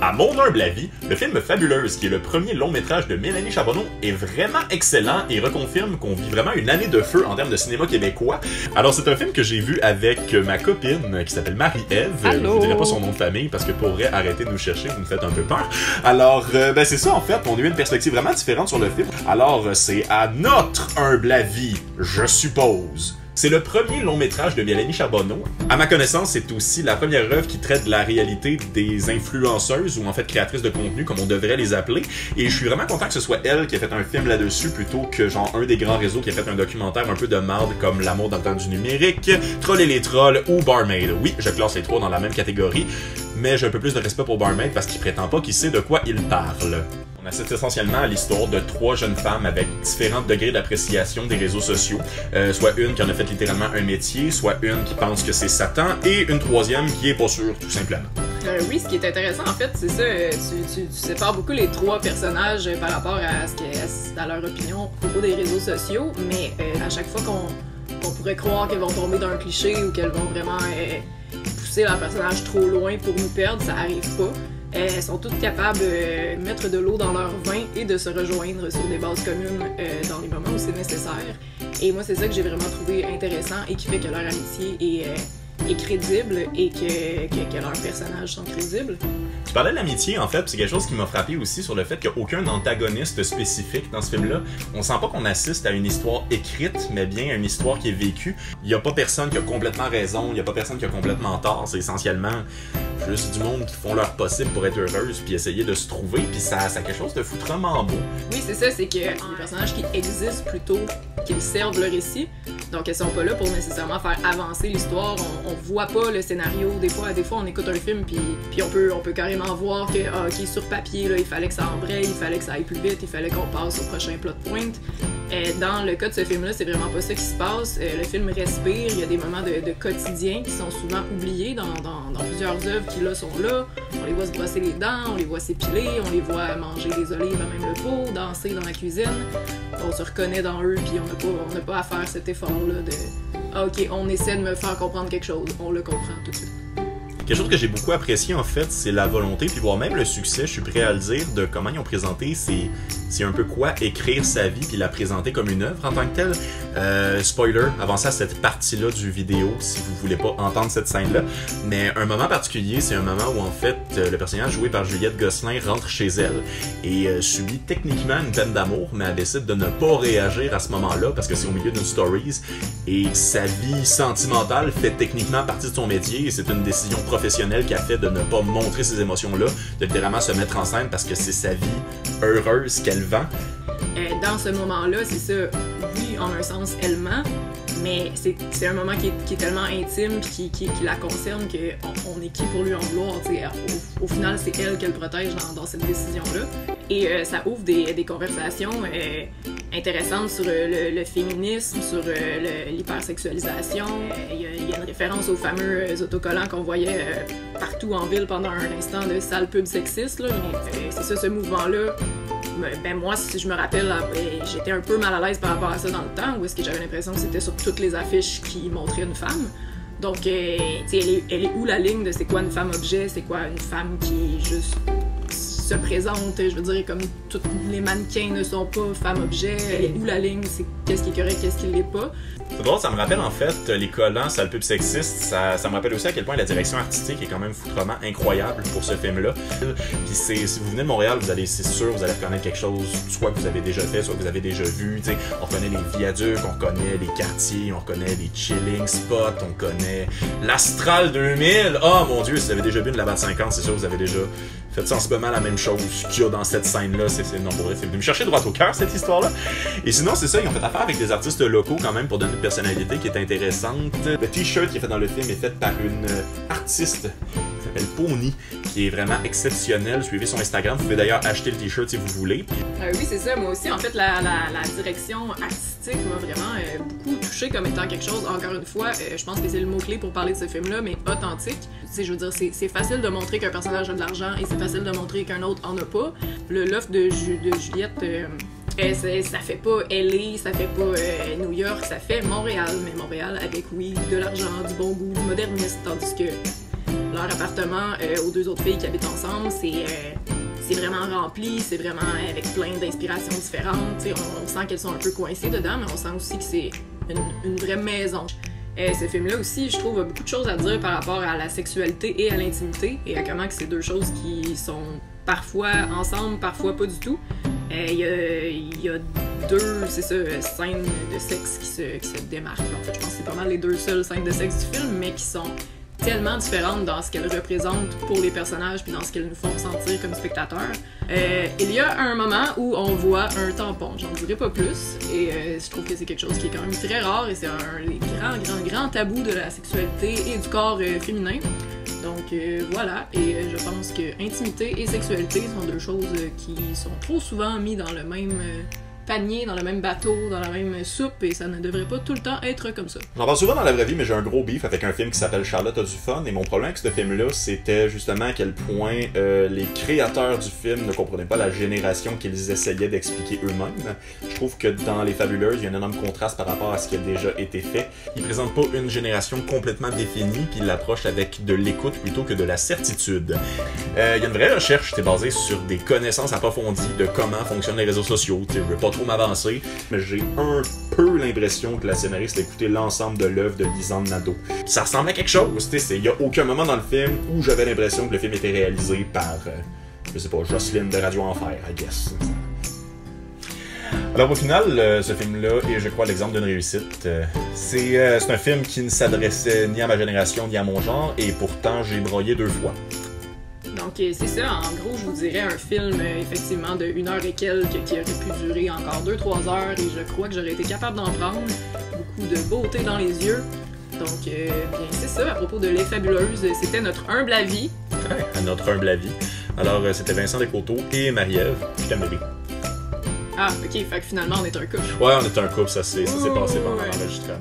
À mon humble avis, le film Fabuleuse, qui est le premier long métrage de Mélanie Charbonneau, est vraiment excellent et reconfirme qu'on vit vraiment une année de feu en termes de cinéma québécois. Alors c'est un film que j'ai vu avec ma copine qui s'appelle Marie-Ève. Je vous dirai pas son nom de famille parce que pour vrai, arrêtez de nous chercher, vous me faites un peu peur. Alors ben c'est ça en fait, on a eu une perspective vraiment différente sur le film. Alors c'est à notre humble avis, je suppose. C'est le premier long métrage de Mélanie Charbonneau. À ma connaissance, c'est aussi la première œuvre qui traite de la réalité des influenceuses, ou en fait créatrices de contenu, comme on devrait les appeler. Et je suis vraiment content que ce soit elle qui a fait un film là-dessus, plutôt que genre un des grands réseaux qui a fait un documentaire un peu de marde comme L'amour dans le temps du numérique, Troll et les trolls ou Barmaid. Oui, je classe les trois dans la même catégorie, mais j'ai un peu plus de respect pour Barmaid parce qu'il prétend pas qu'il sait de quoi il parle. On assiste essentiellement à l'histoire de trois jeunes femmes avec différents degrés d'appréciation des réseaux sociaux. Soit une qui en a fait littéralement un métier, soit une qui pense que c'est Satan, et une troisième qui est pas sûre, tout simplement. Oui, ce qui est intéressant, en fait, c'est ça. Tu sépares beaucoup les trois personnages par rapport à leur opinion au propos des réseaux sociaux, mais à chaque fois qu'on pourrait croire qu'elles vont tomber dans un cliché ou qu'elles vont vraiment pousser leur personnage trop loin pour nous perdre, ça arrive pas. Elles sont toutes capables de mettre de l'eau dans leur vin et de se rejoindre sur des bases communes dans les moments où c'est nécessaire. Et moi, c'est ça que j'ai vraiment trouvé intéressant et qui fait que leur amitié est crédible et que leurs personnages sont crédibles. Tu parlais de l'amitié, en fait, c'est quelque chose qui m'a frappé aussi sur le fait qu'il n'y a aucun antagoniste spécifique dans ce film-là. On sent pas qu'on assiste à une histoire écrite, mais bien à une histoire qui est vécue. Il n'y a pas personne qui a complètement raison, il n'y a pas personne qui a complètement tort. C'est essentiellement juste du monde qui font leur possible pour être heureuse puis essayer de se trouver, puis ça a quelque chose de foutrement beau. Oui, c'est ça, c'est que les personnages qui existent plutôt qu'ils servent le récit. Donc, elles sont pas là pour nécessairement faire avancer l'histoire. On voit pas le scénario. Des fois, on écoute un film puis on peut carrément voir que ok, sur papier, là, il fallait que ça embraye, il fallait que ça aille plus vite, il fallait qu'on passe au prochain plot point. Dans le cas de ce film-là, c'est vraiment pas ça qui se passe. Le film respire. Il y a des moments de quotidien qui sont souvent oubliés dans plusieurs œuvres qui là sont là. On les voit se brosser les dents, on les voit s'épiler, on les voit manger des olives à même le pot, danser dans la cuisine. On se reconnaît dans eux, puis on n'a pas à faire cet effort-là de ok, on essaie de me faire comprendre quelque chose. On le comprend tout de suite. Quelque chose que j'ai beaucoup apprécié, en fait, c'est la volonté, puis voire même le succès, je suis prêt à le dire, de comment ils ont présenté c'est un peu quoi écrire sa vie puis la présenter comme une œuvre en tant que telle. Spoiler, avancez à cette partie-là du vidéo si vous voulez pas entendre cette scène-là. Mais un moment particulier, c'est un moment où en fait le personnage joué par Juliette Gosselin rentre chez elle et subit techniquement une peine d'amour, mais elle décide de ne pas réagir à ce moment-là parce que c'est au milieu d'une stories et sa vie sentimentale fait techniquement partie de son métier et c'est une décision professionnelle qu'elle fait de ne pas montrer ses émotions-là, de littéralement se mettre en scène parce que c'est sa vie heureuse qu'elle vend. Dans ce moment-là, c'est ça, oui, en un sens, elle ment, mais c'est un moment qui est tellement intime et qui la concerne qu'on est qui pour lui en vouloir. Au final, c'est elle qu'elle protège dans cette décision-là. Et ça ouvre des conversations intéressantes sur le féminisme, sur l'hypersexualisation. Il y a une référence aux fameux autocollants qu'on voyait partout en ville pendant un instant de sale pub sexiste. Là. C'est ça, ce mouvement-là. Ben moi, si je me rappelle, j'étais un peu mal à l'aise par rapport à ça dans le temps, où est-ce que j'avais l'impression que c'était sur toutes les affiches qui montraient une femme. Donc, elle est où la ligne de c'est quoi une femme objet, c'est quoi une femme qui juste se présente, je veux dire, comme tous les mannequins ne sont pas femmes objet, elle est où la ligne, c'est qu'est-ce qui est correct, qu'est-ce qui l'est pas. C'est drôle, ça me rappelle en fait les collants sale pub sexiste, ça me rappelle aussi à quel point la direction artistique est quand même foutrement incroyable pour ce film-là. Puis si vous venez de Montréal, c'est sûr vous allez reconnaître quelque chose, soit que vous avez déjà fait, soit que vous avez déjà vu. T'sais, on reconnaît les viaducs, on reconnaît les quartiers, on reconnaît les chilling spots, on connaît l'Astral 2000. Oh mon Dieu, si vous avez déjà vu une Labatt 50, c'est sûr vous avez déjà fait sensiblement la même chose qu'il y a dans cette scène-là. C'est venu me chercher droit au cœur, cette histoire-là. Et sinon, c'est ça, ils ont fait affaire avec des artistes locaux quand même pour donner une personnalité qui est intéressante. Le t-shirt qui est fait dans le film est fait par une artiste qui s'appelle Pony, qui est vraiment exceptionnelle. Suivez son Instagram. Vous pouvez d'ailleurs acheter le t-shirt si vous voulez. Oui, c'est ça. Moi aussi, en fait, la direction artistique m'a vraiment beaucoup touchée comme étant quelque chose, encore une fois, je pense que c'est le mot-clé pour parler de ce film-là, mais authentique. Tu sais, je veux dire, c'est facile de montrer qu'un personnage a de l'argent et c'est facile de montrer qu'un autre en a pas. L'offre de Juliette, ça fait pas LA, ça fait pas New York, ça fait Montréal. Mais Montréal avec, oui, de l'argent, du bon goût, du modernisme, tandis que leur appartement aux deux autres filles qui habitent ensemble, c'est vraiment rempli, c'est vraiment avec plein d'inspirations différentes. On sent qu'elles sont un peu coincées dedans, mais on sent aussi que c'est une vraie maison. Ce film-là aussi, je trouve, a beaucoup de choses à dire par rapport à la sexualité et à l'intimité, et à comment que c'est deux choses qui sont parfois ensemble, parfois pas du tout. Il y a deux, c'est ça, scènes de sexe qui se démarquent. En fait, je pense que c'est pas mal les deux seules scènes de sexe du film, mais qui sont tellement différentes dans ce qu'elles représentent pour les personnages puis dans ce qu'elles nous font sentir comme spectateurs. Il y a un moment où on voit un tampon, j'en dirai pas plus, et je trouve que c'est quelque chose qui est quand même très rare, et c'est un des grands tabous de la sexualité et du corps féminin. Donc voilà, et je pense que intimité et sexualité sont deux choses qui sont trop souvent mises dans le même panier, dans le même bateau, dans la même soupe, et ça ne devrait pas tout le temps être comme ça. J'en parle souvent dans la vraie vie, mais j'ai un gros beef avec un film qui s'appelle Charlotte a du fun, et mon problème avec ce film-là, c'était justement à quel point les créateurs du film ne comprenaient pas la génération qu'ils essayaient d'expliquer eux-mêmes. Je trouve que dans Les Fabuleuses, il y a un énorme contraste par rapport à ce qui a déjà été fait. Ils présentent pas une génération complètement définie, puis ils l'approchent avec de l'écoute plutôt que de la certitude. Il y a une vraie recherche, c'est basée sur des connaissances approfondies de comment fonctionnent les réseaux sociaux. Je veux pas trop m'avancer, mais j'ai un peu l'impression que la scénariste a écouté l'ensemble de l'œuvre de Lisanne Nadeau. Ça ressemble à quelque chose, il y a aucun moment dans le film où j'avais l'impression que le film était réalisé par, je sais pas, Jocelyne de Radio Enfer, I guess. Alors au final, ce film-là est, je crois, l'exemple d'une réussite. C'est un film qui ne s'adressait ni à ma génération ni à mon genre, et pourtant j'ai broyé 2 fois. Donc c'est ça, en gros, je vous dirais un film effectivement de 1 heure et quelques qui aurait pu durer encore 2-3 heures, et je crois que j'aurais été capable d'en prendre. Beaucoup de beauté dans les yeux. Donc bien c'est ça, à propos de Les Fabuleuses, c'était notre humble avis. Notre humble avis. Alors c'était Vincent Descoteaux et Marie-Ève. Je t'aime bébé. Ah ok, fait que finalement on est un couple. Ouais, on est un couple, ça s'est passé pendant l'enregistrement.